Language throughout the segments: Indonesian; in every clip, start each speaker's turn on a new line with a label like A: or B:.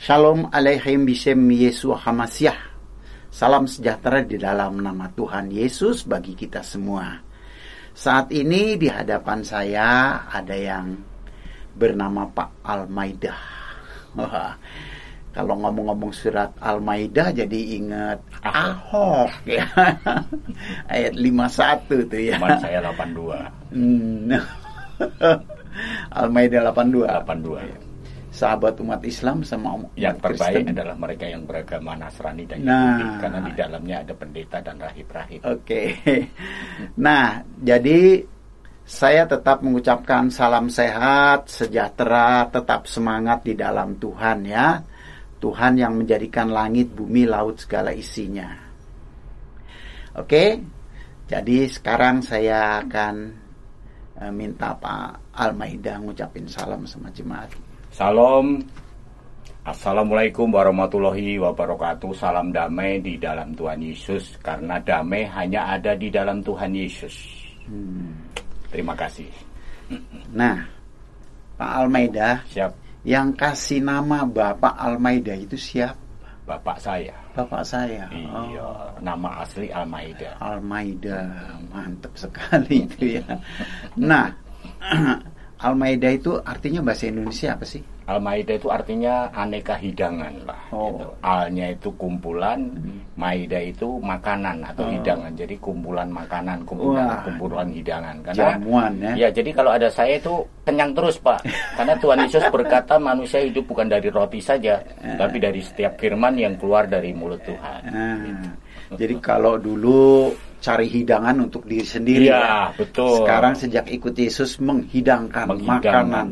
A: Shalom Aleichem Bishem Yeshua HaMashiach. Salam sejahtera di dalam nama Tuhan Yesus bagi kita semua. Saat ini di hadapan saya ada yang bernama Pak Al-Maidah. Kalau ngomong-ngomong surat Al-Maidah jadi ingat Ahok ya. Ayat 51 tuh ya.
B: Teman saya 82.
A: Al-Maidah 82. Sahabat umat Islam sama umat
B: yang terbaik
A: Kristen
B: adalah mereka yang beragama Nasrani dan Yahudi, karena di dalamnya ada pendeta dan rahib-rahib.
A: Oke. Nah, jadi saya tetap mengucapkan salam sehat, sejahtera, tetap semangat di dalam Tuhan ya. Tuhan yang menjadikan langit, bumi, laut segala isinya. Oke. Jadi sekarang saya akan minta Pak Al-Maidah ngucapin salam sama jemaat.
B: Salam. Assalamualaikum warahmatullahi wabarakatuh. Salam damai di dalam Tuhan Yesus, karena damai hanya ada di dalam Tuhan Yesus. Terima kasih.
A: Nah, Pak Al-Maidah,
B: Siap.
A: yang kasih nama Bapak Al-Maidah itu siapa?
B: Bapak saya.
A: Bapak saya.
B: Iya, nama asli Al-Maidah.
A: Al-Maidah, mantap sekali itu ya. Nah, Al-Maidah itu artinya bahasa Indonesia apa sih?
B: Al-Maidah itu artinya aneka hidangan lah. Gitu. Al-nya itu kumpulan, Maidah itu makanan atau hidangan. Jadi kumpulan makanan, kumpulan hidangan. Karena
A: jamuan ya.
B: Ya, jadi kalau ada saya itu kenyang terus, Pak. Karena Tuhan Yesus berkata manusia hidup bukan dari roti saja, tapi dari setiap firman yang keluar dari mulut Tuhan. Gitu.
A: Jadi kalau dulu cari hidangan untuk diri sendiri
B: ya, betul.
A: Sekarang sejak ikut Yesus menghidangkan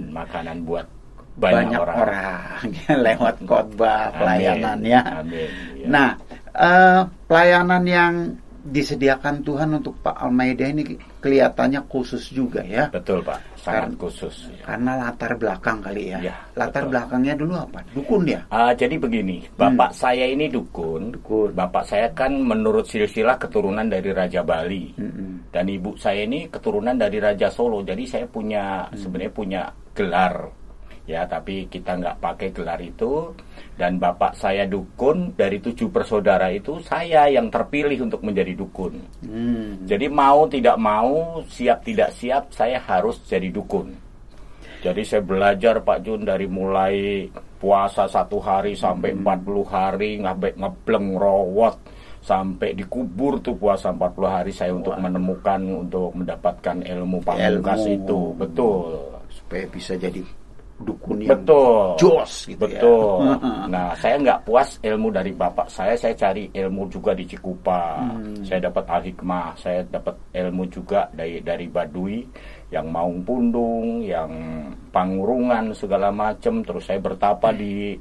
B: makanan buat banyak orang.
A: Lewat khotbah, pelayanan ya.
B: Amin. Ya.
A: Nah, pelayanan yang disediakan Tuhan untuk Pak Al-Maidah ini kelihatannya khusus juga ya.
B: Betul, Pak. Sangat khusus. Ya.
A: Karena latar belakang kali ya.
B: Ya,
A: latar
B: betul.
A: Belakangnya dulu apa? Dukun ya?
B: Jadi begini, bapak saya ini dukun. Bapak saya kan menurut silsilah keturunan dari Raja Bali. Dan ibu saya ini keturunan dari Raja Solo. Jadi saya sebenarnya punya gelar. Ya, tapi kita nggak pakai gelar itu. Dan bapak saya dukun, dari 7 bersaudara itu saya yang terpilih untuk menjadi dukun. Jadi mau tidak mau, siap tidak siap, saya harus jadi dukun. Jadi saya belajar Pak Jun dari mulai puasa 1 hari sampai 40 hari, ngebleng rawat sampai dikubur tuh puasa 40 hari saya untuk menemukan, untuk mendapatkan ilmu pamungkas itu. Betul.
A: Supaya bisa jadi dukun yang
B: jos
A: gitu.
B: Betul.
A: Ya.
B: Nah, saya nggak puas ilmu dari bapak saya cari ilmu juga di Cikupa. Saya dapat al-hikmah, saya dapat ilmu juga dari Baduy, yang Maung Pundung, yang Pangurungan segala macam. Terus saya bertapa di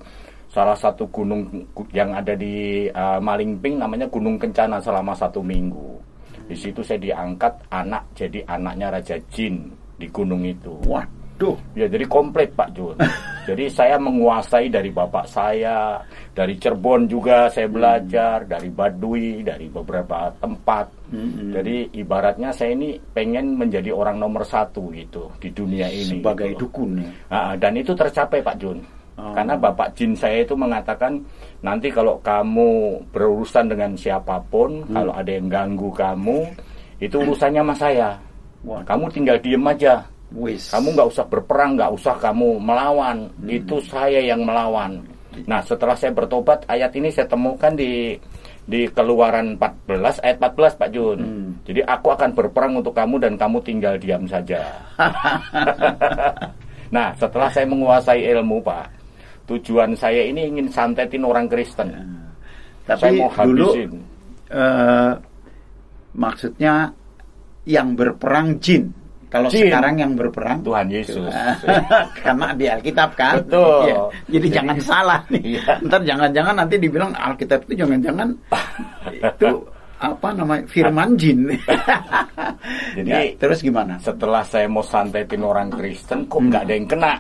B: salah satu gunung yang ada di Malingping, namanya Gunung Kencana, selama 1 minggu. Di situ saya diangkat jadi anaknya Raja Jin di gunung itu. Ya, jadi komplit Pak Jun. Jadi saya menguasai dari bapak saya, dari Cirebon juga saya belajar, dari Baduy, dari beberapa tempat. Jadi ibaratnya saya ini pengen menjadi orang nomor 1 gitu di dunia ini.
A: Sebagai dukun ya.
B: Dan itu tercapai Pak Jun. Karena bapak Jin saya itu mengatakan, nanti kalau kamu berurusan dengan siapapun, kalau ada yang ganggu kamu, itu urusannya sama saya. Kamu tinggal diem aja. Kamu nggak usah berperang, nggak usah kamu melawan, itu saya yang melawan. Nah, setelah saya bertobat, ayat ini saya temukan di Keluaran 14 ayat 14 Pak Jun. Jadi aku akan berperang untuk kamu dan kamu tinggal diam saja. Nah, setelah saya menguasai ilmu Pak, tujuan saya ini ingin santetin orang Kristen.
A: Tapi
B: saya mau habisin.
A: Dulu maksudnya yang berperang jin. Kalau sekarang yang berperang
B: Tuhan Yesus.
A: Karena di Alkitab kan.
B: Betul.
A: Ya, jadi jangan salah nih. Ntar jangan-jangan nanti dibilang Alkitab itu jangan-jangan itu apa namanya firman jin. Jadi terus gimana?
B: Setelah saya mau santetin orang Kristen, kok nggak ada yang kena.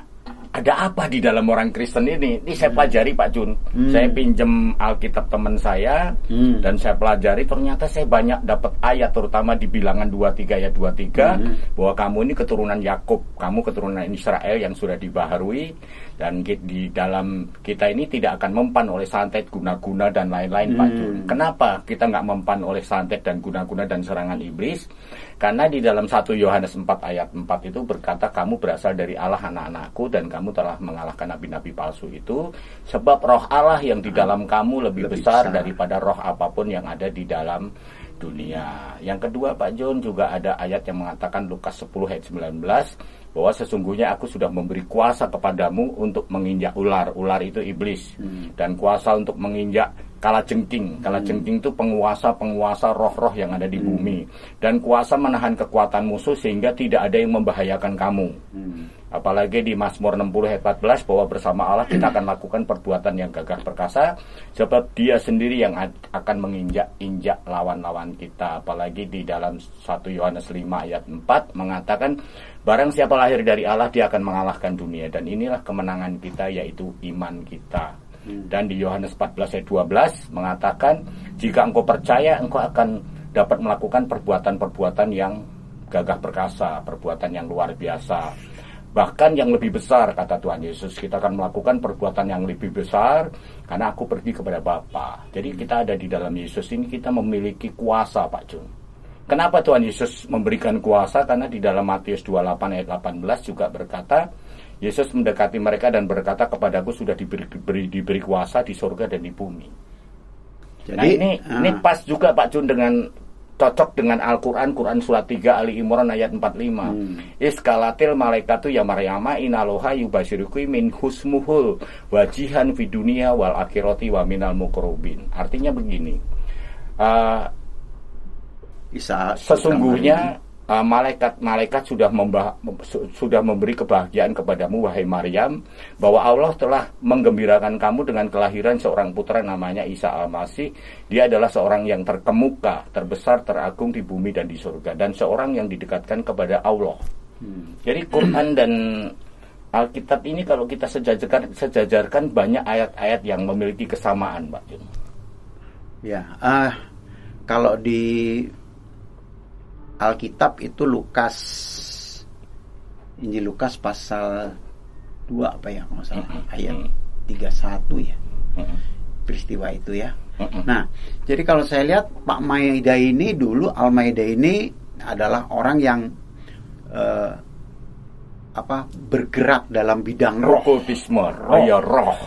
B: ada apa di dalam orang Kristen ini? Ini saya pelajari Pak Jun. Saya pinjem Alkitab teman saya dan saya pelajari, ternyata saya banyak dapat ayat, terutama di Bilangan 23 ayat 23 bahwa kamu ini keturunan Yakub, kamu keturunan Israel yang sudah dibaharui, dan di dalam kita ini tidak akan mempan oleh santet, guna-guna dan lain-lain Pak Jun. Kenapa kita nggak mempan oleh santet dan guna-guna dan serangan iblis? Karena di dalam 1 Yohanes 4 ayat 4 itu berkata, kamu berasal dari Allah anak-anakku dan kamu telah mengalahkan nabi-nabi palsu itu, sebab roh Allah yang di dalam kamu lebih besar daripada roh apapun yang ada di dalam dunia. Yang kedua Pak John, juga ada ayat yang mengatakan Lukas 10 ayat 19 bahwa sesungguhnya aku sudah memberi kuasa kepadamu untuk menginjak ular. Ular itu iblis. Dan kuasa untuk menginjak kalajengking. Kalajengking itu penguasa roh-roh yang ada di bumi. Dan kuasa menahan kekuatan musuh sehingga tidak ada yang membahayakan kamu. Apalagi di Mazmur 60 ayat 14 bahwa bersama Allah kita akan lakukan perbuatan yang gagah perkasa, sebab Dia sendiri yang akan menginjak-injak lawan-lawan kita. Apalagi di dalam 1 Yohanes 5 ayat 4 mengatakan, barang siapa lahir dari Allah dia akan mengalahkan dunia, dan inilah kemenangan kita, yaitu iman kita. Dan di Yohanes 14 ayat 12 mengatakan, jika engkau percaya, engkau akan dapat melakukan perbuatan-perbuatan yang gagah perkasa, perbuatan yang luar biasa, bahkan yang lebih besar, kata Tuhan Yesus. Kita akan melakukan perbuatan yang lebih besar karena aku pergi kepada Bapa. Jadi kita ada di dalam Yesus ini, kita memiliki kuasa Pak Jun. Kenapa Tuhan Yesus memberikan kuasa? Karena di dalam Matius 28 ayat 18 juga berkata, Yesus mendekati mereka dan berkata, kepadaku sudah diberi kuasa di surga dan di bumi. Jadi, nah ini pas juga Pak Jun, dengan cocok dengan Al-Quran, Quran surat 3 Ali Imran ayat 45. Iskalatil malaikatu ya Maryama inaloha yubasyiruki min husmuhul wajihan fidunia wal akhirati wa minal mukrobin. Artinya begini, sesungguhnya malaikat-malaikat sudah memberi kebahagiaan kepadamu wahai Maryam, bahwa Allah telah menggembirakan kamu dengan kelahiran seorang putra namanya Isa Al-Masih. Dia adalah seorang yang terkemuka, terbesar, teragung di bumi dan di surga, dan seorang yang didekatkan kepada Allah. Jadi Quran dan Alkitab ini kalau kita sejajarkan banyak ayat-ayat yang memiliki kesamaan, Pak Jun.
A: Ya, kalau di Alkitab itu Injil Lukas pasal 2 apa ya, nggak salah, ayat 31 ya, peristiwa itu ya. Nah, jadi kalau saya lihat Pak Maida ini dulu, Al-Maida ini adalah orang yang bergerak dalam bidang roh. Roh.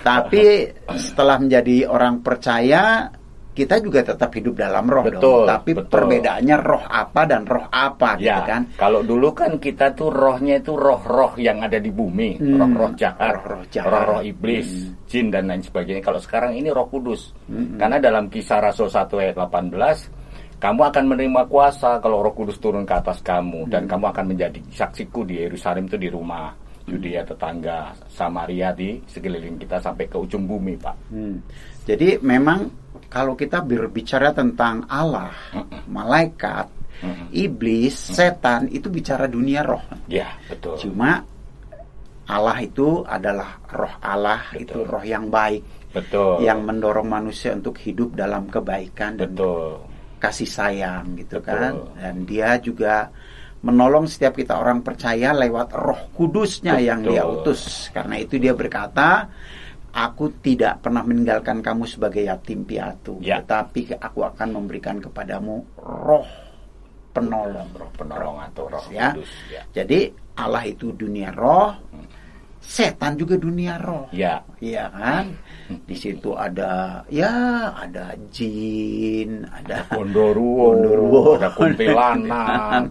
A: Tapi setelah menjadi orang percaya, kita juga tetap hidup dalam roh. Betul, dong. Tapi perbedaannya roh apa dan roh apa, gitu kan? Kalau dulu kan kita tuh rohnya itu roh-roh yang ada di bumi, roh-roh jahat, roh-roh iblis, jin dan lain sebagainya. Kalau sekarang ini Roh Kudus. Karena dalam Kisah Rasul 1 ayat 18, kamu akan menerima kuasa kalau Roh Kudus turun ke atas kamu, dan kamu akan menjadi saksiku di Yerusalem, itu di rumah, Yudea tetangga, Samaria, di sekeliling kita sampai ke ujung bumi, Pak. Jadi memang kalau kita berbicara tentang Allah, malaikat, iblis, setan, itu bicara dunia roh. Ya, betul. Cuma Allah itu adalah roh Allah, betul. Itu roh yang baik, betul. Yang mendorong manusia untuk hidup dalam kebaikan dan kasih sayang, gitu, betul. Kan. Dan Dia juga menolong setiap kita orang percaya lewat Roh Kudusnya, betul. Yang Dia utus. Karena itu Dia berkata, aku tidak pernah meninggalkan kamu sebagai yatim piatu, tetapi aku akan memberikan kepadamu roh penolong. Roh penolong atau roh kudus. Ya. Jadi Allah itu dunia roh, setan juga dunia roh. Iya kan? Di situ ada jin, ada gondoruo, ada kuntilanak.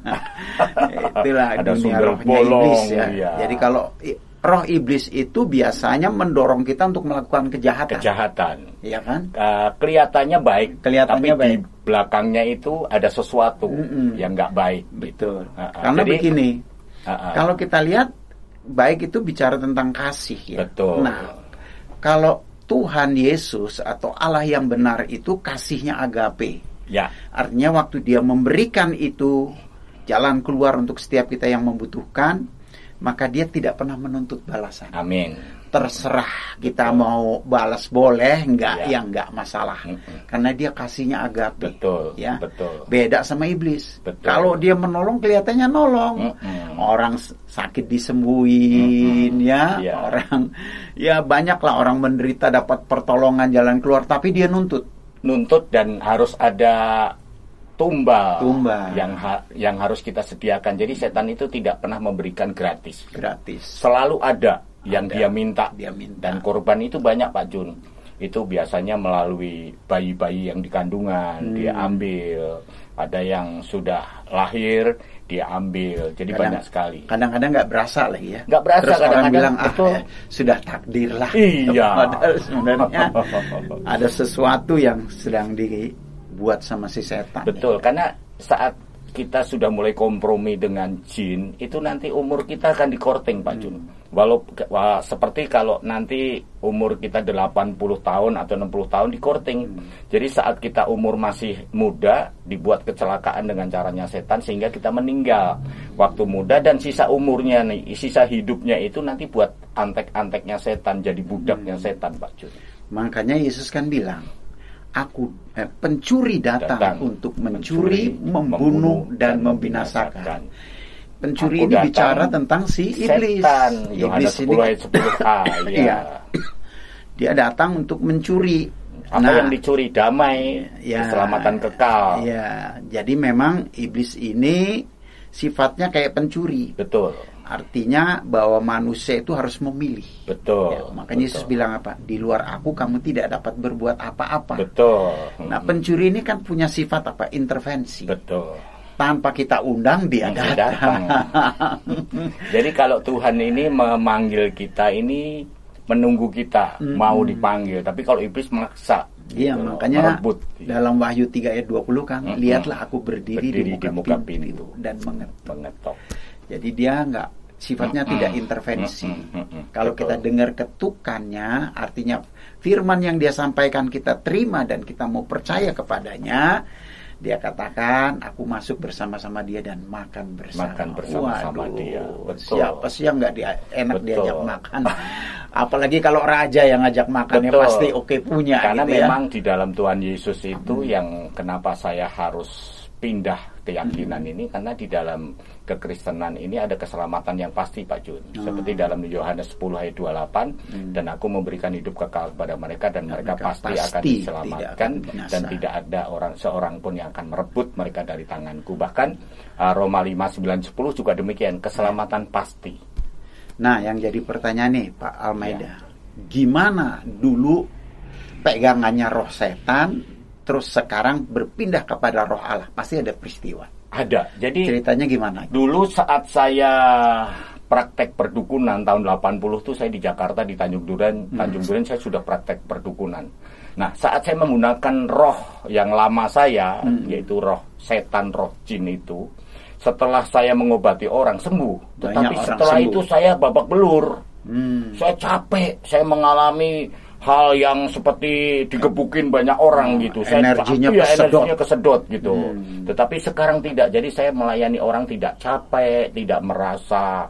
A: Itulah ada dunia rohnya iblis ya. Jadi kalau roh iblis itu biasanya mendorong kita untuk melakukan kejahatan. Iya kan? Kelihatannya baik, tapi di belakangnya itu ada sesuatu yang nggak baik. Betul. Karena jadi, begini, kalau kita lihat, baik itu bicara tentang kasih ya. Betul. Nah, kalau Tuhan Yesus atau Allah yang benar itu kasihnya agape. Ya. Artinya waktu Dia memberikan itu jalan keluar untuk setiap kita yang membutuhkan, maka dia tidak pernah menuntut balasan.
B: Amin.
A: Terserah kita mau balas boleh, enggak,
B: Ya.
A: ya enggak masalah. Karena dia kasihnya agape.
B: Betul,
A: Ya.
B: betul.
A: Beda sama iblis.
B: Betul.
A: Kalau dia menolong kelihatannya nolong. Orang sakit disembuhin, ya.
B: Ya.
A: Orang, ya banyaklah orang menderita dapat pertolongan jalan keluar, tapi dia nuntut.
B: Dan harus ada tumbal,
A: Tumbal.
B: yang harus kita sediakan. Jadi setan itu tidak pernah memberikan gratis.
A: Gratis.
B: Selalu ada yang
A: Ada.
B: dia minta.
A: Dia minta.
B: Dan korban itu banyak, Pak Jun. Itu biasanya melalui bayi-bayi yang di kandungan, dia ambil. Ada yang sudah lahir, dia ambil. Jadi banyak sekali.
A: Kadang-kadang nggak berasa lagi ya.
B: Nggak berasa,
A: Terus orang
B: kadang-kadang,
A: bilang,
B: betul.
A: Sudah takdir lah.
B: Iya.
A: Padahal sebenarnya ada sesuatu yang sedang dibuat sama si setan.
B: Betul,
A: Ya.
B: karena saat kita sudah mulai kompromi dengan jin, itu nanti umur kita akan dikorting, Pak Jun. Seperti kalau nanti umur kita 80 tahun atau 60 tahun dikorting. Jadi saat kita umur masih muda, dibuat kecelakaan dengan caranya setan sehingga kita meninggal waktu muda, dan sisa umurnya nih, sisa hidupnya itu nanti buat antek-anteknya setan, jadi budaknya setan, Pak Jun.
A: Makanya Yesus kan bilang, pencuri datang untuk mencuri, membunuh, dan membinasakan. Pencuri
B: Aku
A: ini
B: datang,
A: bicara tentang si iblis.
B: Setan,
A: Iblis
B: Yohanes 10 ayat 10a.
A: Iya. Dia datang untuk mencuri.
B: Apa yang dicuri? Damai, keselamatan kekal.
A: Ya, jadi memang iblis ini sifatnya kayak pencuri.
B: Betul.
A: Artinya bahwa manusia itu harus memilih.
B: Betul.
A: Ya, makanya Yesus bilang apa? Di luar aku kamu tidak dapat berbuat apa-apa.
B: Betul.
A: Nah, pencuri ini kan punya sifat apa? Intervensi.
B: Betul.
A: Tanpa kita undang dia datang.
B: Jadi kalau Tuhan ini memanggil kita ini menunggu kita mau dipanggil, tapi kalau iblis maksa.
A: Iya,
B: gitu,
A: makanya
B: merebut.
A: dalam Wahyu 3 ayat 20 kan, lihatlah aku berdiri di muka pintu dan
B: mengetok.
A: Jadi dia sifatnya tidak intervensi. Kalau kita dengar ketukannya, artinya firman yang dia sampaikan kita terima dan kita mau percaya kepadanya, dia katakan, aku masuk bersama-sama dia dan makan bersama.
B: Makan bersama-sama dia. Betul.
A: Siapa sih yang nggak enak diajak makan? Apalagi kalau raja yang ngajak makan, ya pasti oke punya.
B: Karena
A: gitu
B: memang di dalam Tuhan Yesus itu yang kenapa saya harus pindah keyakinan ini, karena di dalam kekristenan ini ada keselamatan yang pasti, Pak Jun. Seperti dalam Yohanes 10 ayat 28, dan aku memberikan hidup kekal kepada mereka dan mereka pasti akan diselamatkan dan tidak ada seorang pun yang akan merebut mereka dari tanganku. Bahkan Roma 5, 9, 10 juga demikian, keselamatan pasti.
A: Nah, yang jadi pertanyaan nih Pak Almeida, gimana dulu pegangannya roh setan, terus sekarang berpindah kepada roh Allah? Pasti ada peristiwa.
B: Ada. Jadi
A: ceritanya gimana?
B: Dulu saat saya praktek perdukunan tahun 80 tuh saya di Jakarta di Tanjung Duren. Tanjung Duren saya sudah praktek perdukunan. Nah, saat saya menggunakan roh yang lama saya, yaitu roh setan, roh jin itu, setelah saya mengobati orang sembuh. Tetapi setelah itu saya babak belur. Saya capek, saya mengalami hal yang seperti digebukin banyak orang gitu.
A: Energinya
B: kesedot gitu. Tetapi sekarang tidak. Jadi saya melayani orang tidak capek, tidak merasa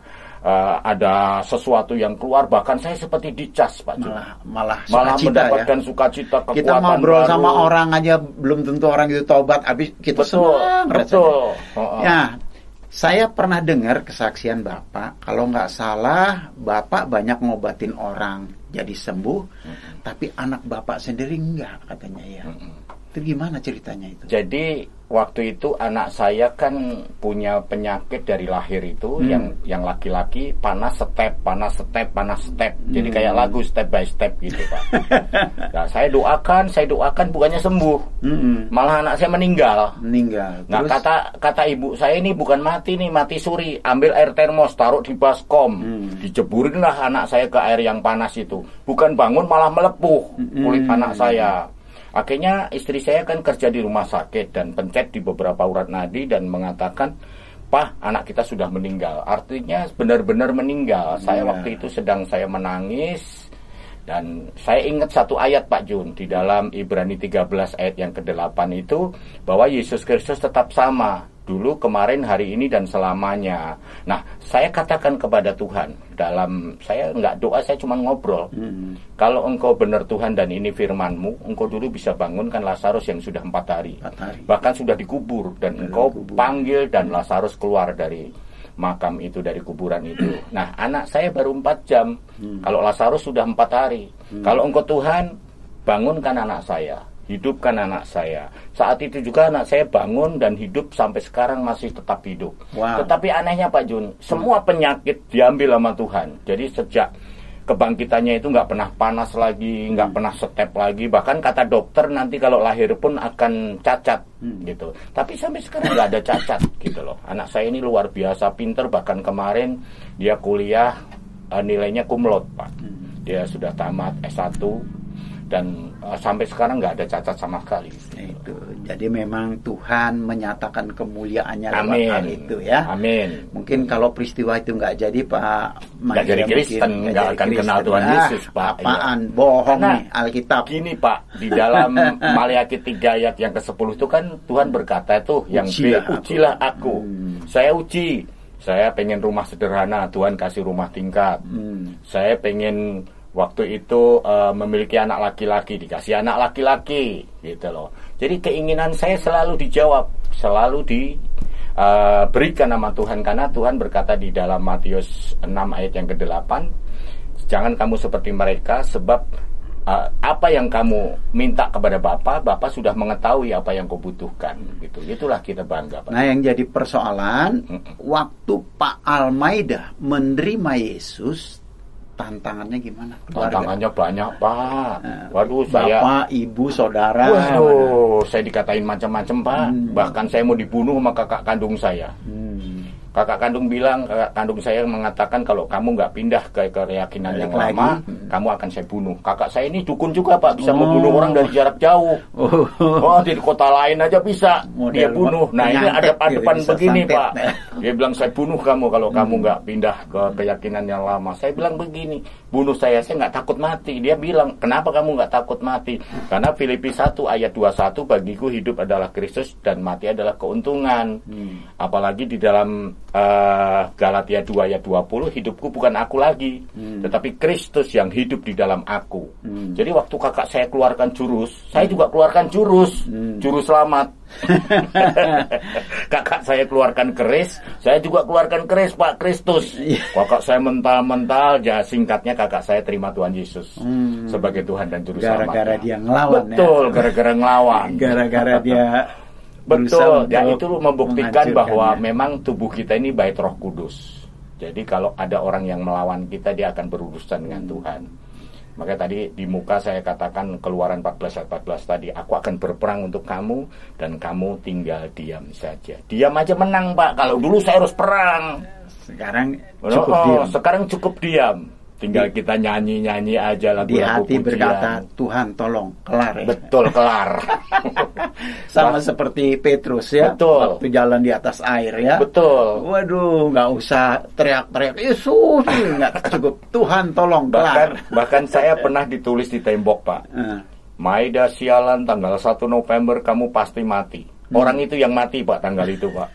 B: ada sesuatu yang keluar. Bahkan saya seperti dicas, Pak.
A: Malah
B: mendapatkan sukacita, kekuatan
A: kita ngobrol
B: baru.
A: sama orang aja belum tentu orang itu taubat. Habis kita senang.
B: Betul.
A: Ya, saya pernah dengar kesaksian Bapak. Kalau nggak salah, Bapak banyak ngobatin orang jadi sembuh, tapi anak Bapak sendiri enggak, katanya ya. Itu gimana ceritanya itu?
B: Jadi waktu itu anak saya kan punya penyakit dari lahir itu, yang laki-laki panas step. Jadi kayak lagu step by step gitu, Pak. Nah, saya doakan bukannya sembuh. Malah anak saya meninggal. Nah, kata ibu saya ini bukan mati nih, mati suri. Ambil air termos, taruh di baskom. Dijeburinlah anak saya ke air yang panas itu. Bukan bangun malah melepuh kulit anak saya. Akhirnya istri saya kan kerja di rumah sakit dan pencet di beberapa urat nadi dan mengatakan, "Pak, anak kita sudah meninggal." Artinya benar-benar meninggal. Saya waktu itu sedang saya menangis dan saya ingat satu ayat, Pak Jun, di dalam Ibrani 13 ayat yang ke-8 itu, bahwa Yesus Kristus tetap sama. dulu, kemarin, hari ini, dan selamanya. Nah, saya katakan kepada Tuhan, saya nggak doa, saya cuma ngobrol. Kalau engkau benar Tuhan dan ini firman-Mu, engkau dulu bisa bangunkan Lazarus yang sudah 4 hari. Bahkan sudah dikubur, dan engkau panggil dan Lazarus keluar dari makam itu, dari kuburan itu. Nah, anak saya baru 4 jam. Kalau Lazarus sudah 4 hari. Kalau engkau Tuhan, bangunkan anak saya, hidupkan anak saya. Saat itu juga anak saya bangun dan hidup sampai sekarang masih tetap hidup. Tetapi anehnya Pak Jun, semua penyakit diambil sama Tuhan. Jadi sejak kebangkitannya itu nggak pernah panas lagi, nggak pernah setep lagi. Bahkan kata dokter nanti kalau lahir pun akan cacat gitu. Tapi sampai sekarang nggak ada cacat gitu loh. Anak saya ini luar biasa pinter. Bahkan kemarin dia kuliah nilainya cum laude Pak. Dia sudah tamat S1. Dan sampai sekarang nggak ada cacat sama sekali.
A: Itu. Jadi memang Tuhan menyatakan kemuliaannya lewat hal itu ya.
B: Amin.
A: Mungkin kalau peristiwa itu nggak jadi Pak,
B: nggak jadi Kristen, nggak akan kenal Tuhan Yesus Pak.
A: Apaan? Ya. Bohong nih Alkitab.
B: Gini Pak, di dalam Maleakhi 3 ayat yang ke-10 itu kan Tuhan berkata itu yang ujilah aku. Saya uji. Saya pengen rumah sederhana, Tuhan kasih rumah tingkat. Saya pengen waktu itu memiliki anak laki-laki, dikasih anak laki-laki gitu loh. Jadi keinginan saya selalu dijawab, selalu diberikan sama Tuhan. Karena Tuhan berkata di dalam Matius 6 ayat yang ke-8, jangan kamu seperti mereka, sebab apa yang kamu minta kepada Bapa sudah mengetahui apa yang kau butuhkan gitu. Itulah kita bangga Pak.
A: Nah, yang jadi persoalan waktu Pak Almaida menerima Yesus, tantangannya gimana?
B: Tantangannya banyak Pak. Waduh,
A: Bapak, Ibu, Saudara.
B: Waduh, saya dikatain macam-macam Pak. Bahkan saya mau dibunuh sama kakak kandung saya. Kakak kandung saya mengatakan kalau kamu nggak pindah ke keyakinan yang lama, kamu akan saya bunuh. Kakak saya ini dukun juga Pak, bisa membunuh orang dari jarak jauh. Di kota lain aja bisa dia bunuh. Nah ini ada depan begini Pak. Dia bilang saya bunuh kamu kalau kamu nggak pindah ke keyakinan yang lama. Saya bilang begini, bunuh saya nggak takut mati. Dia bilang, kenapa kamu nggak takut mati? Karena Filipi 1 ayat 21, bagiku hidup adalah Kristus dan mati adalah keuntungan. Apalagi di dalam Galatia 2 ayat 20, hidupku bukan aku lagi, tetapi Kristus yang hidup di dalam aku. Jadi waktu kakak saya keluarkan jurus, saya juga keluarkan jurus selamat. Kakak saya keluarkan keris, saya juga keluarkan keris Pak, Kristus. Kakak saya mental-mental, ya singkatnya kakak saya terima Tuhan Yesus sebagai Tuhan dan juru selamat.
A: Gara-gara dia ngelawan.
B: Betul, gara-gara ngelawan.
A: Gara-gara dia
B: betul, ya itu membuktikan bahwa memang tubuh kita ini bait Roh Kudus. Jadi kalau ada orang yang melawan kita, dia akan berurusan dengan Tuhan. Makanya tadi di muka saya katakan Keluaran 14 ayat 14 tadi, aku akan berperang untuk kamu dan kamu tinggal diam saja. Diam aja menang Pak. Kalau dulu saya harus perang.
A: Sekarang cukup diam.
B: Sekarang cukup diam. Tinggal kita nyanyi-nyanyi aja lagu-lagu
A: di hati
B: pujian.
A: Berkata, Tuhan tolong, kelar ya.
B: Betul, kelar.
A: Sama seperti Petrus ya.
B: Betul.
A: Waktu jalan di atas air ya.
B: Betul.
A: Waduh, nggak usah teriak-teriak Yesus, nggak cukup. Tuhan tolong, kelar.
B: Bahkan saya pernah ditulis di tembok Pak. Maida sialan tanggal 1 November kamu pasti mati. Orang itu yang mati Pak tanggal itu Pak.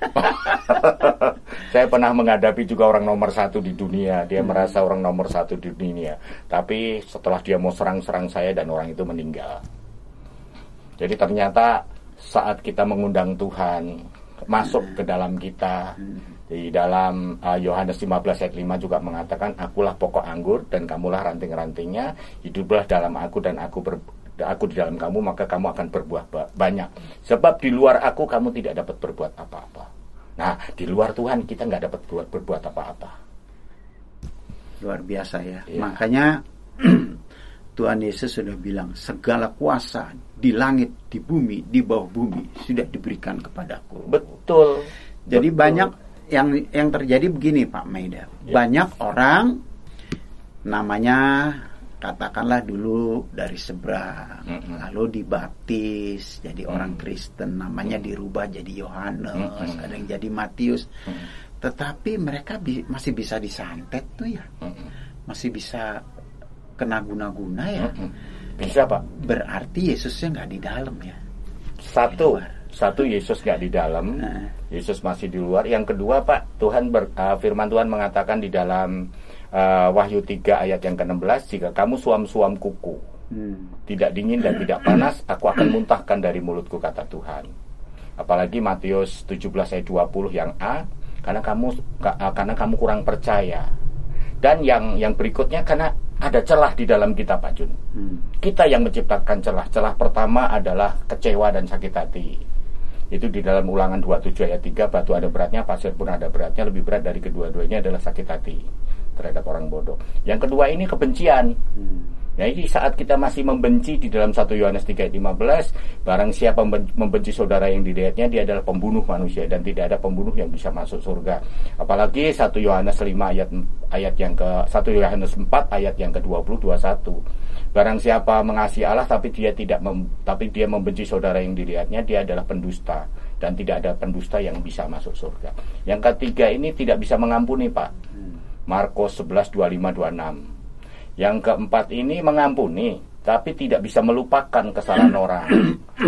B: Saya pernah menghadapi juga orang nomor 1 di dunia. Dia merasa orang nomor 1 di dunia. Tapi setelah dia mau serang-serang saya dan orang itu meninggal. Jadi ternyata saat kita mengundang Tuhan masuk ke dalam kita, di dalam Yohanes 15 ayat 5 juga mengatakan, akulah pokok anggur dan kamulah ranting-rantingnya, hiduplah dalam aku dan aku di dalam kamu, maka kamu akan berbuah banyak. Sebab di luar aku kamu tidak dapat berbuat apa-apa. Nah, di luar Tuhan kita nggak dapat berbuat apa-apa.
A: Luar biasa ya. Makanya Tuhan Yesus sudah bilang, segala kuasa di langit, di bumi, di bawah bumi sudah diberikan kepadaku.
B: Betul.
A: Jadi banyak yang terjadi begini Pak Maida. Banyak orang namanya katakanlah dulu dari seberang, lalu dibaptis jadi orang Kristen, namanya dirubah jadi Yohanes, ada yang jadi Matius. Tetapi mereka masih bisa disantet tuh ya, masih bisa kena guna-guna ya.
B: Bisa Pak.
A: Berarti Yesusnya nggak di dalam ya.
B: Satu, Yesus nggak di dalam, Yesus masih di luar. Yang kedua, Pak, firman Tuhan mengatakan di dalam Wahyu 3 ayat yang ke-16, jika kamu suam-suam kuku, tidak dingin dan tidak panas, aku akan muntahkan dari mulutku, kata Tuhan. Apalagi Matius 17 ayat 20 yang A, karena kamu kurang percaya. Dan yang berikutnya, karena ada celah di dalam kita, Pak Jun. Kita yang menciptakan celah. Celah pertama adalah kecewa dan sakit hati. Itu di dalam Ulangan 27 ayat 3, batu ada beratnya, pasir pun ada beratnya, lebih berat dari kedua-duanya adalah sakit hati terhadap orang bodoh. Yang kedua ini kebencian. Jadi saat kita masih membenci, di dalam 1 Yohanes 3 ayat 15, barang siapa membenci saudara yang dilihatnya, dia adalah pembunuh manusia, dan tidak ada pembunuh yang bisa masuk surga. Apalagi 1 Yohanes 5 ayat yang ke 1 Yohanes 4 ayat yang ke-20 21. Barang siapa mengasihi Allah tapi dia membenci saudara yang dilihatnya, dia adalah pendusta, dan tidak ada pendusta yang bisa masuk surga. Yang ketiga ini tidak bisa mengampuni, Pak. Markus 11 25 26. Yang keempat ini mengampuni, tapi tidak bisa melupakan kesalahan orang.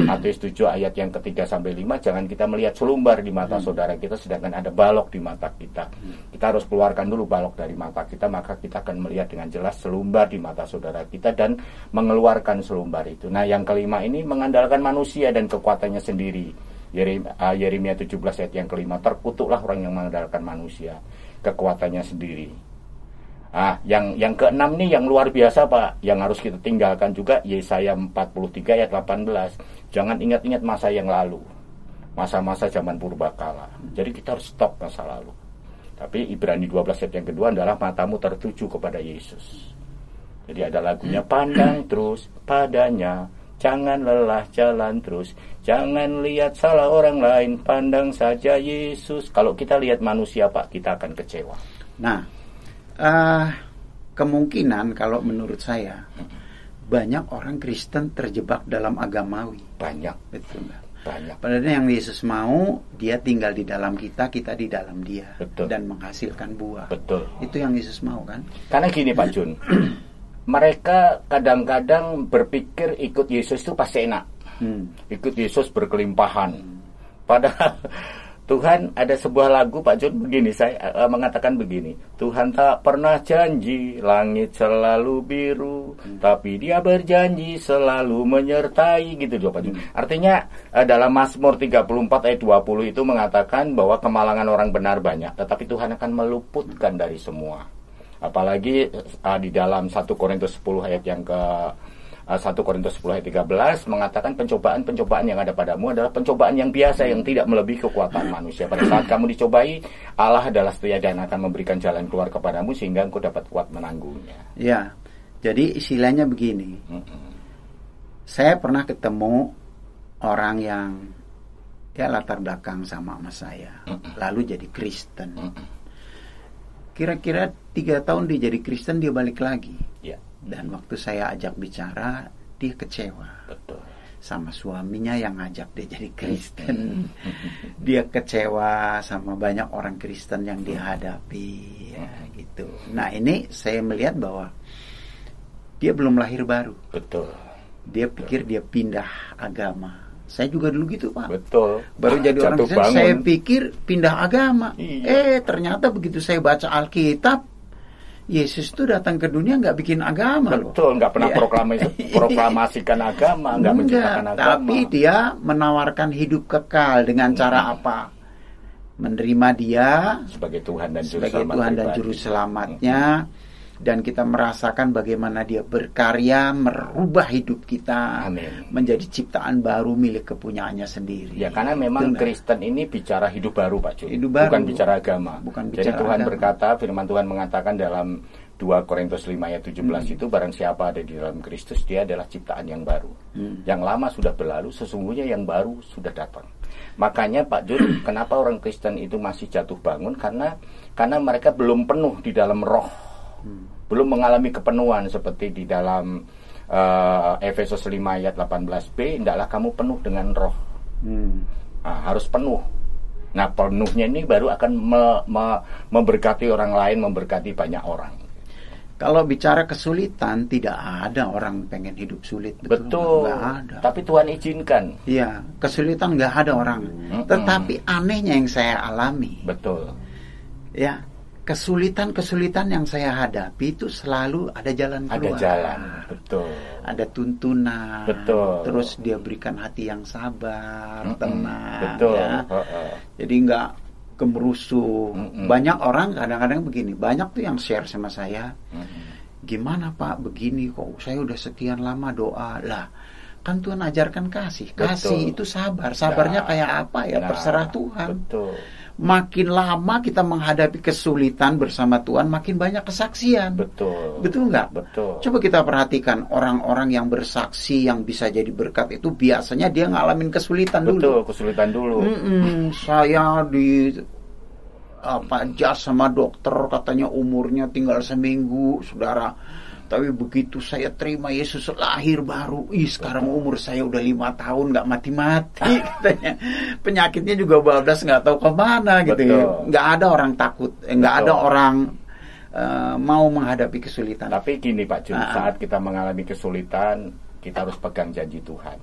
B: Matius 7 ayat yang ketiga sampai 5, jangan kita melihat selumbar di mata saudara kita sedangkan ada balok di mata kita. Kita harus keluarkan dulu balok dari mata kita, maka kita akan melihat dengan jelas selumbar di mata saudara kita dan mengeluarkan selumbar itu. Nah, yang kelima ini mengandalkan manusia dan kekuatannya sendiri. Yeremia 17 ayat yang kelima, terkutuklah orang yang mengandalkan manusia, kekuatannya sendiri. Yang keenam nih yang luar biasa, Pak, yang harus kita tinggalkan juga, Yesaya 43 ayat 18. Jangan ingat-ingat masa yang lalu, masa-masa zaman purbakala. Jadi kita harus stop masa lalu. Tapi Ibrani 12 ayat yang kedua adalah matamu tertuju kepada Yesus. Jadi ada lagunya, pandang terus padanya, jangan lelah jalan terus, jangan lihat salah orang lain, pandang saja Yesus. Kalau kita lihat manusia, Pak, kita akan kecewa.
A: Nah, kemungkinan kalau menurut saya banyak orang Kristen terjebak dalam agamawi.
B: Banyak,
A: betul nggak?
B: Banyak.
A: Padahal yang Yesus mau, dia tinggal di dalam kita, kita di dalam dia.
B: Betul.
A: Dan menghasilkan buah.
B: Betul.
A: Itu yang Yesus mau, kan?
B: Karena gini, Pak Jun, mereka kadang-kadang berpikir ikut Yesus itu pasti enak. Ikut Yesus berkelimpahan. Padahal Tuhan ada sebuah lagu, Pak Jun, begini, saya mengatakan begini, Tuhan tak pernah janji langit selalu biru, tapi dia berjanji selalu menyertai, gitu juga, Pak Jun. Artinya dalam Mazmur 34 ayat 20 itu mengatakan bahwa kemalangan orang benar banyak, tetapi Tuhan akan meluputkan dari semua. Apalagi di dalam 1 Korintus 10 ayat yang ke 1 Korintus 10 ayat 13 mengatakan pencobaan-pencobaan yang ada padamu adalah pencobaan yang biasa yang tidak melebihi kekuatan manusia. Pada saat kamu dicobai, Allah adalah setia dan akan memberikan jalan keluar kepadamu sehingga engkau dapat kuat menanggungnya.
A: Ya, jadi istilahnya begini. Saya pernah ketemu orang yang latar belakang sama saya, lalu jadi Kristen. Kira-kira 3 tahun dia jadi Kristen, dia balik lagi.
B: Ya.
A: Dan waktu saya ajak bicara, dia kecewa.
B: Betul.
A: Sama suaminya yang ngajak dia jadi Kristen. Dia kecewa sama banyak orang Kristen yang dihadapi, ya, gitu. Nah, ini saya melihat bahwa dia belum lahir baru.
B: Betul.
A: Dia pikir dia pindah agama. Saya juga dulu gitu, Pak.
B: Betul.
A: Baru jadi orang Kristen, saya pikir pindah agama.
B: Iya.
A: Ternyata begitu saya baca Alkitab, Yesus itu datang ke dunia nggak bikin agama.
B: Betul, nggak pernah proklamasikan agama, nggak menciptakan agama.
A: Tapi dia menawarkan hidup kekal dengan cara apa? Menerima dia
B: sebagai Tuhan dan Juru
A: Selamatnya. Dan kita merasakan bagaimana dia berkarya merubah hidup kita.
B: Amin.
A: Menjadi ciptaan baru milik kepunyaannya sendiri.
B: Ya, karena memang Kristen ini bicara hidup baru, Pak Jun. Bukan bicara agama. Jadi Tuhan berkata, firman Tuhan mengatakan dalam 2 Korintus 5 ayat 17 itu, barang siapa ada di dalam Kristus, dia adalah ciptaan yang baru. Yang lama sudah berlalu, sesungguhnya yang baru sudah datang. Makanya Pak Jun, kenapa orang Kristen itu masih jatuh bangun? Karena mereka belum penuh di dalam roh. Belum mengalami kepenuhan seperti di dalam Efesus 5 ayat 18b, hendaklah kamu penuh dengan roh. Harus penuh. Nah, penuhnya ini baru akan memberkati orang lain, memberkati banyak orang.
A: Kalau bicara kesulitan, tidak ada orang pengen hidup sulit.
B: Betul.
A: Nggak ada.
B: Tapi Tuhan izinkan.
A: Iya, kesulitan nggak ada orang. Tetapi anehnya yang saya alami.
B: Betul.
A: Ya, kesulitan-kesulitan yang saya hadapi itu selalu ada jalan keluar.
B: Ada jalan, betul.
A: Ada tuntunan.
B: Betul.
A: Terus dia berikan hati yang sabar, tenang.
B: Betul.
A: Ya. Jadi nggak kemerusuh. Banyak orang kadang-kadang begini. Banyak tuh yang share sama saya. Gimana Pak begini kok? Saya udah sekian lama doa lah. Kan Tuhan ajarkan kasih. Kasih itu sabar. Sabarnya kayak apa ya? Terserah Tuhan.
B: Betul.
A: Makin lama kita menghadapi kesulitan bersama Tuhan, makin banyak kesaksian.
B: Betul.
A: Betul nggak?
B: Betul.
A: Coba kita perhatikan orang-orang yang bersaksi, yang bisa jadi berkat itu biasanya dia ngalamin kesulitan dulu.
B: Betul, kesulitan dulu.
A: Saya di jas sama dokter, katanya umurnya tinggal seminggu, saudara. Tapi begitu saya terima Yesus lahir baru, sekarang umur saya udah 5 tahun nggak mati-mati katanya. Penyakitnya juga bablas nggak tahu kemana gitu. Nggak ada orang takut, nggak ada orang mau menghadapi kesulitan.
B: Tapi gini Pak Jun, saat kita mengalami kesulitan, kita harus pegang janji Tuhan.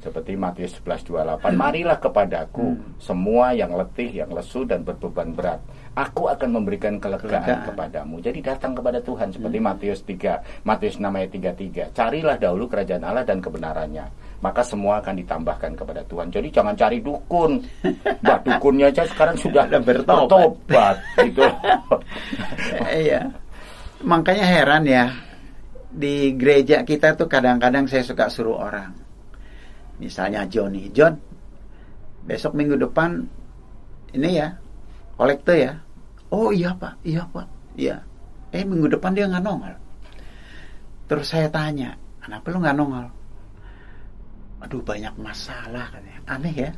B: Seperti Matius 11:28, marilah kepadaku semua yang letih, yang lesu dan berbeban berat. Aku akan memberikan kelegaan kepadamu. Jadi datang kepada Tuhan seperti Matius 6 ayat 33. Carilah dahulu kerajaan Allah dan kebenarannya, maka semua akan ditambahkan kepada Tuhan. Jadi jangan cari dukun. Bah, dukunnya aja sekarang sudah bertobat gitu.
A: Iya. Makanya heran ya, di gereja kita tuh kadang-kadang saya suka suruh orang. Misalnya John, besok minggu depan ini ya, kolekte ya. Oh iya Pak, iya. Minggu depan dia nggak nongol. Terus saya tanya, kenapa lu nggak nongol? Aduh, banyak masalah katanya. Aneh ya.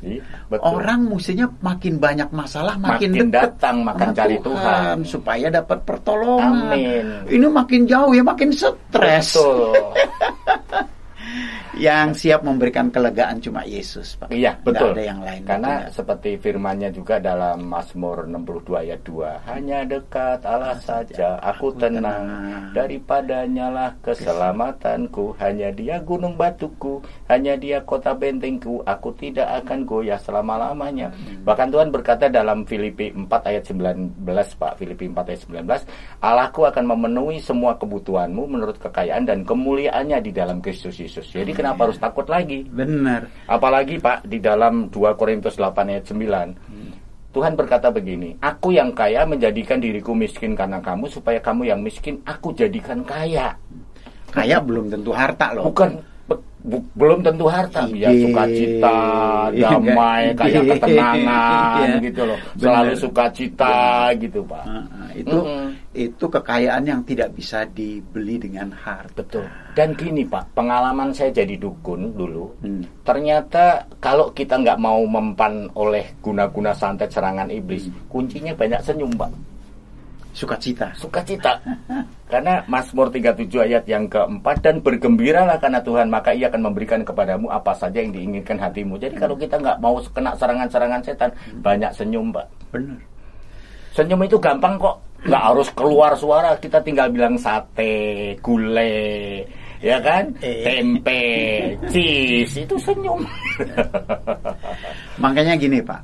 B: Betul.
A: Orang mestinya makin banyak masalah, makin
B: datang, makin cari Tuhan
A: supaya dapat pertolongan.
B: Amin.
A: Ini makin jauh ya, makin stres.
B: Betul.
A: Yang siap memberikan kelegaan cuma Yesus, Pak.
B: Iya, betul.
A: Nggak ada yang lain.
B: Karena seperti firman-Nya juga dalam Mazmur 62 ayat 2, hanya dekat Allah saja aku tenang, daripadanya lah keselamatanku, hanya Dia gunung batuku, hanya Dia kota bentengku, aku tidak akan goyah selama-lamanya. Bahkan Tuhan berkata dalam Filipi 4 ayat 19, Pak, Filipi 4 ayat 19, Allahku akan memenuhi semua kebutuhanmu menurut kekayaan dan kemuliaannya di dalam Kristus Yesus. Jadi kenapa harus takut lagi?
A: Benar.
B: Apalagi Pak, di dalam 2 Korintus 8 ayat 9, Tuhan berkata begini, aku yang kaya menjadikan diriku miskin karena kamu, supaya kamu yang miskin aku jadikan kaya.
A: Kaya belum tentu harta loh.
B: Belum tentu harta, ya sukacita, damai, kayak ketenangan gitu loh. Selalu sukacita gitu Pak.
A: Itu kekayaan yang tidak bisa dibeli dengan harta.
B: Betul. Dan gini Pak, pengalaman saya jadi dukun dulu, ternyata kalau kita nggak mau mempan oleh guna-guna santet serangan iblis, kuncinya banyak senyum Pak.
A: Sukacita.
B: Karena Mazmur 37 ayat yang keempat, dan bergembiralah karena Tuhan, maka Ia akan memberikan kepadamu apa saja yang diinginkan hatimu. Jadi kalau kita nggak mau kena serangan-serangan setan, banyak senyum Pak.
A: Benar.
B: Senyum itu gampang kok, nggak harus keluar suara, kita tinggal bilang sate, gulai, ya kan, tempe, cheese, itu senyum.
A: Makanya gini Pak,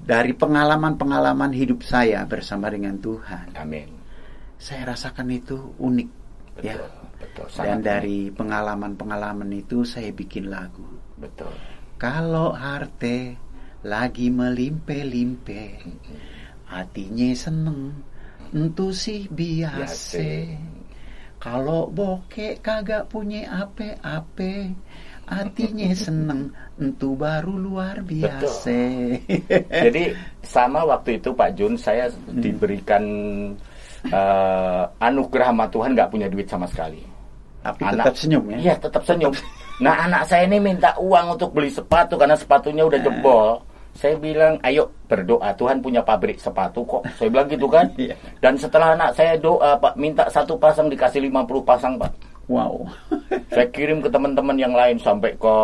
A: dari pengalaman-pengalaman hidup saya bersama dengan Tuhan,
B: amin,
A: saya rasakan itu unik.
B: Betul,
A: ya.
B: Betul,
A: dan dari pengalaman-pengalaman itu saya bikin lagu.
B: Betul.
A: Kalau harte lagi melimpe-limpe, hatinya seneng, entu sih biasa. Kalau bokek kagak punya ape-ape, hatinya seneng, entu baru luar biasa.
B: Jadi sama waktu itu Pak Jun, saya diberikan anugerah sama Tuhan, nggak punya duit sama sekali.
A: Tapi tetap senyum ya?
B: Iya, tetap senyum. Nah, anak saya ini minta uang untuk beli sepatu karena sepatunya udah jebol. Saya bilang, ayo berdoa, Tuhan punya pabrik sepatu kok. Saya bilang gitu kan. Dan setelah anak saya doa, Pak, minta 1 pasang dikasih 50 pasang, Pak.
A: Wow.
B: Saya kirim ke teman-teman yang lain sampai ke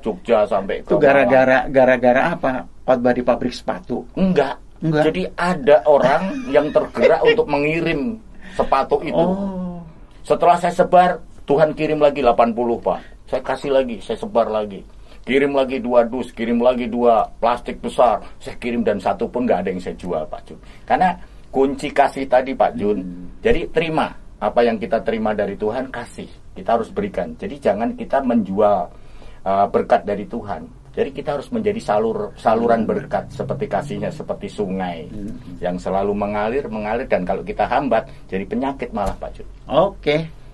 B: Jogja, sampai ke
A: itu gara-gara apa? Khotbah di pabrik sepatu?
B: Enggak. Jadi ada orang yang tergerak untuk mengirim sepatu itu.
A: Oh.
B: Setelah saya sebar, Tuhan kirim lagi 80, Pak. Saya kasih lagi, saya sebar lagi. Kirim lagi 2 dus, kirim lagi 2 plastik besar. Saya kirim dan satu pun nggak ada yang saya jual, Pak Jun. Karena kunci kasih tadi, Pak Jun. Jadi terima apa yang kita terima dari Tuhan, kasih. Kita harus berikan. Jadi jangan kita menjual berkat dari Tuhan. Jadi kita harus menjadi saluran berkat, seperti kasihnya seperti sungai yang selalu mengalir dan kalau kita hambat jadi penyakit malah, Pak Jun.
A: Oke.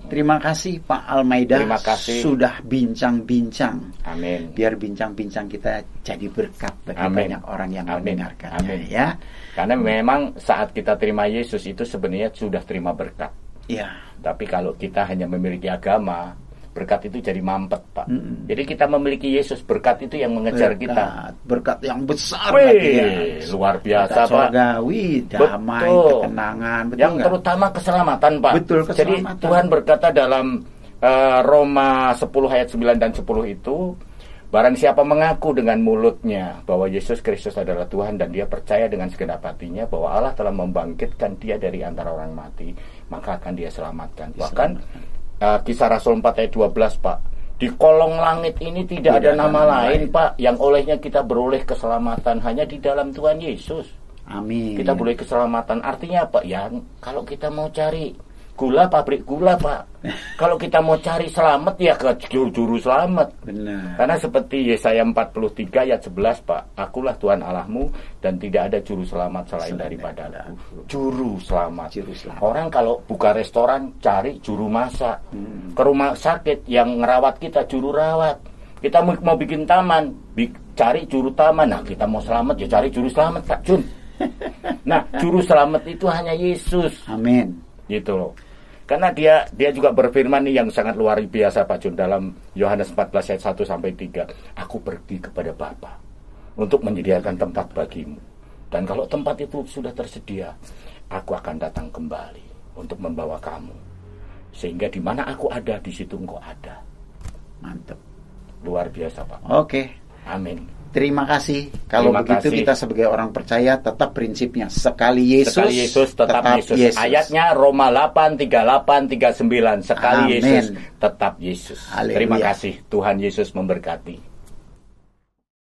A: Terima kasih Pak Almeida.
B: Terima kasih.
A: Sudah bincang-bincang.
B: Amin.
A: Biar bincang-bincang kita jadi berkat bagi banyak orang yang mendengarkannya.
B: Amin.
A: Ya.
B: Karena memang saat kita terima Yesus itu sebenarnya sudah terima berkat.
A: Ya.
B: Tapi kalau kita hanya memiliki agama, berkat itu jadi mampet, Pak. Jadi kita memiliki Yesus, berkat itu yang mengejar kita.
A: Berkat yang besar
B: lagi
A: ya.
B: Luar biasa,
A: berkat
B: Pak.
A: Surgawi, damai, ketenangan, betul
B: yang
A: gak?
B: terutama keselamatan, Pak.
A: Betul, keselamatan.
B: Jadi Tuhan berkata dalam Roma 10 ayat 9 dan 10 itu, barang siapa mengaku dengan mulutnya bahwa Yesus Kristus adalah Tuhan dan dia percaya dengan segenap hatinya bahwa Allah telah membangkitkan dia dari antara orang mati, maka akan dia selamatkan. Bahkan Kisah Rasul 4 ayat 12, Pak. Di kolong langit ini tidak ada nama lain, Pak, yang olehnya kita beroleh keselamatan, hanya di dalam Tuhan Yesus.
A: Amin.
B: Kita boleh keselamatan. Artinya apa? Ya, kalau kita mau cari gula, pabrik gula, Pak. Kalau kita mau cari selamat, ya ke juru selamat.
A: Benar.
B: Karena seperti Yesaya 43 ayat 11, Pak. Akulah Tuhan Allahmu dan tidak ada juru selamat selain daripada aku. Juru selamat. Orang kalau buka restoran, cari juru masak. Ke rumah sakit yang ngerawat kita, juru rawat. Kita mau bikin taman, cari juru taman. Nah, kita mau selamat, ya cari juru selamat, Pak Jun. Nah, juru selamat itu hanya Yesus.
A: Amin.
B: Gitu loh. Karena dia juga berfirman nih yang sangat luar biasa, Pak Jun, dalam Yohanes 14 ayat 1 sampai 3. Aku pergi kepada Bapa untuk menyediakan tempat bagimu. Dan kalau tempat itu sudah tersedia, aku akan datang kembali untuk membawa kamu. Sehingga di mana aku ada, di situ engkau ada.
A: Mantap.
B: Luar biasa, Pak.
A: Oke.
B: Amin.
A: Terima kasih. Kalau begitu kita sebagai orang percaya tetap prinsipnya sekali Yesus
B: tetap Yesus. Ayatnya Roma 8, 38, 39. Sekali Yesus tetap Yesus.
A: Haleluya.
B: Terima kasih. Tuhan Yesus memberkati.